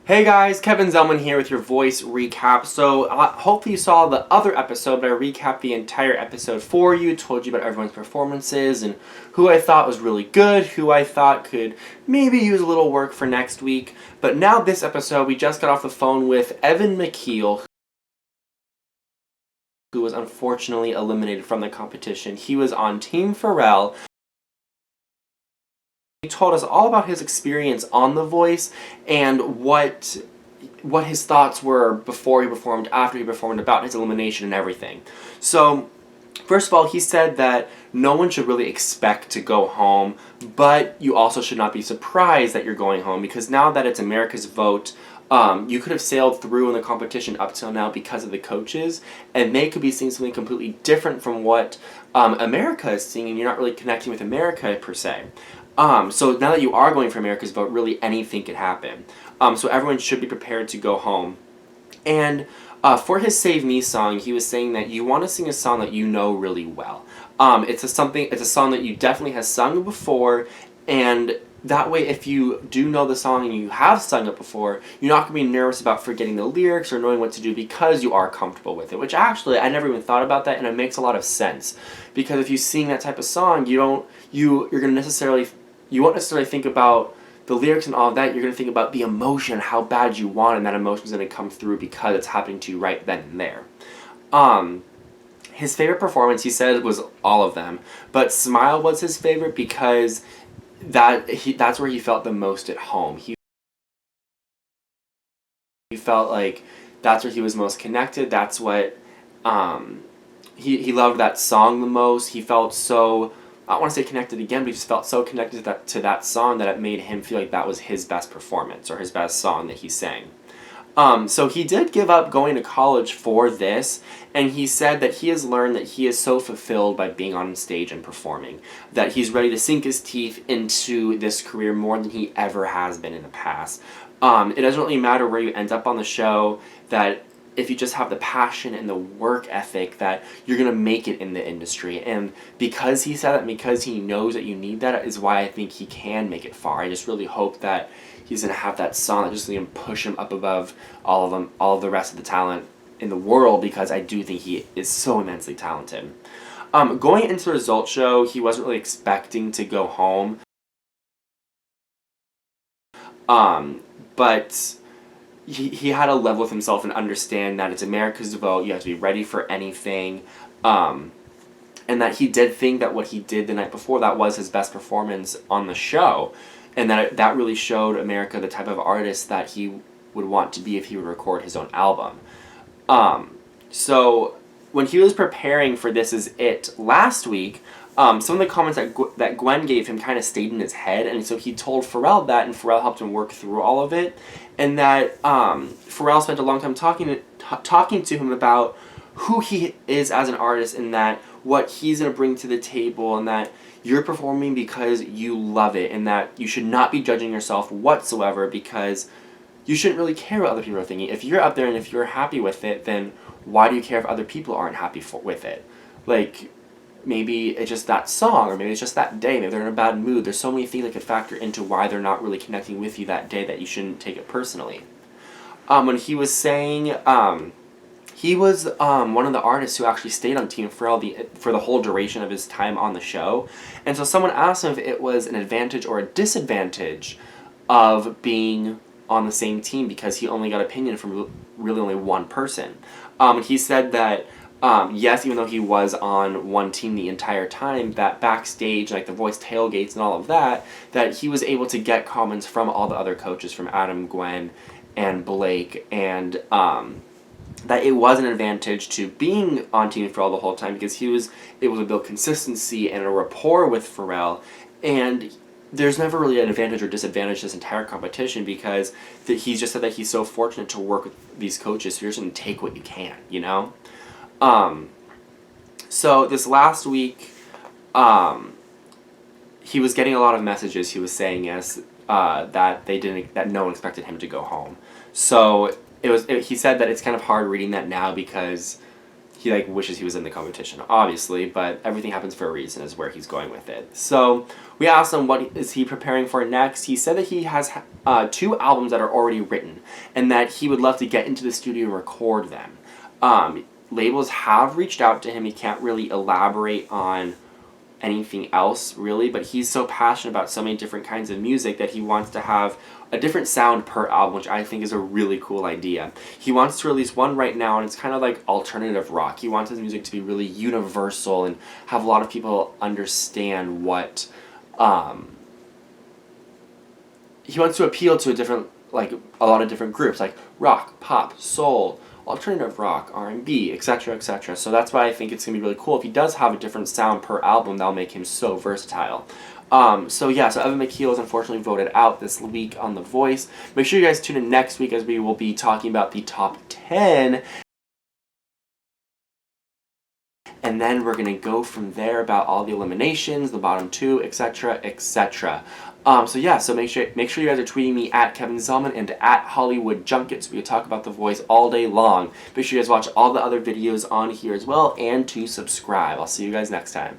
Hey guys, Kevin Zellman here with your voice recap. So, hopefully you saw the other episode, but I recapped the entire episode for you, told you about everyone's performances and who I thought was really good, who I thought could maybe use a little work for next week. But now this episode, we just got off the phone with Evan McKeel, who was unfortunately eliminated from the competition. He was on Team Pharrell. He told us all about his experience on The Voice and what his thoughts were before he performed, after he performed, about his elimination and everything. So, first of all, he said that no one should really expect to go home, but you also should not be surprised that you're going home, because now that it's America's vote, you could have sailed through in the competition up till now because of the coaches, and they could be seeing something completely different from what America is seeing, and you're not really connecting with America per se. So now that you are going for America's vote, really anything could happen. So everyone should be prepared to go home. And for his Save Me song, he was saying that you want to sing a song that you know really well. It's a song that you definitely have sung before, and that way, if you do know the song and you have sung it before, you're not going to be nervous about forgetting the lyrics or knowing what to do because you are comfortable with it. Which actually, I never even thought about that, and it makes a lot of sense. Because if you sing that type of song, you won't necessarily think about the lyrics and all of that. You're going to think about the emotion, how bad you want, and that emotion is going to come through because it's happening to you right then and there. His favorite performance, he said, was all of them, but Smile was his favorite because that's where he felt the most at home. He felt like that's where he was most connected. That's what he loved that song the most. He felt so, I don't want to say connected again, but he just felt so connected to that song that it made him feel like that was his best performance or his best song that he sang. So he did give up going to college for this, and he said that he has learned that he is so fulfilled by being on stage and performing, that he's ready to sink his teeth into this career more than he ever has been in the past. It doesn't really matter where you end up on the show, that if you just have the passion and the work ethic, that you're going to make it in the industry. And because he said that, because he knows that you need that, is why I think he can make it far. I just really hope that he's going to have that song that just going to push him up above all of the rest of the talent in the world, because I do think he is so immensely talented. Going into the results show, he wasn't really expecting to go home. But he had to level with himself and understand that it's America's vote, you have to be ready for anything, and that he did think that what he did the night before, that was his best performance on the show, and that really showed America the type of artist that he would want to be if he would record his own album. So when he was preparing for This Is It last week, some of the comments that Gwen gave him kind of stayed in his head, and so he told Pharrell that, and Pharrell helped him work through all of it, and that Pharrell spent a long time talking to him about who he is as an artist, and that what he's going to bring to the table, and that you're performing because you love it, and that you should not be judging yourself whatsoever, because you shouldn't really care what other people are thinking. If you're up there and if you're happy with it, then why do you care if other people aren't happy with it? Like, maybe it's just that song, or maybe it's just that day, maybe they're in a bad mood. There's so many things that could factor into why they're not really connecting with you that day, that you shouldn't take it personally. When he was saying, he was one of the artists who actually stayed on Team Pharrell for the whole duration of his time on the show, and so someone asked him if it was an advantage or a disadvantage of being on the same team, because he only got opinion from really only one person. He said that yes, even though he was on one team the entire time, that backstage, like the Voice tailgates and all of that he was able to get comments from all the other coaches, from Adam, Gwen, and Blake, and that it was an advantage to being on Team Pharrell the whole time, because he was able to build consistency and a rapport with Pharrell, and there's never really an advantage or disadvantage this entire competition, because he's just said that he's so fortunate to work with these coaches, so you're just going to take what you can, you know? So this last week, he was getting a lot of messages. He was saying, yes, that no one expected him to go home. So he said that it's kind of hard reading that now, because he like wishes he was in the competition, obviously, but everything happens for a reason is where he's going with it. So we asked him what is he preparing for next. He said that he has 2 albums that are already written and that he would love to get into the studio and record them. Labels have reached out to him. He can't really elaborate on anything else really, but he's so passionate about so many different kinds of music that he wants to have a different sound per album, which I think is a really cool idea. He wants to release one right now, and it's kind of like alternative rock. He wants his music to be really universal and have a lot of people understand what he wants to appeal to a lot of different groups, like rock, pop, soul, alternative rock, R&B, etc., etc. So that's why I think it's going to be really cool. If he does have a different sound per album, that'll make him so versatile. So Evan McKeel is unfortunately voted out this week on The Voice. Make sure you guys tune in next week as we will be talking about the top 10. And then we're going to go from there about all the eliminations, the bottom 2, etc., etc. So make sure you guys are tweeting me at Kevin Zellman and at Hollywood Junket, so we can talk about The Voice all day long. Make sure you guys watch all the other videos on here as well, and to subscribe. I'll see you guys next time.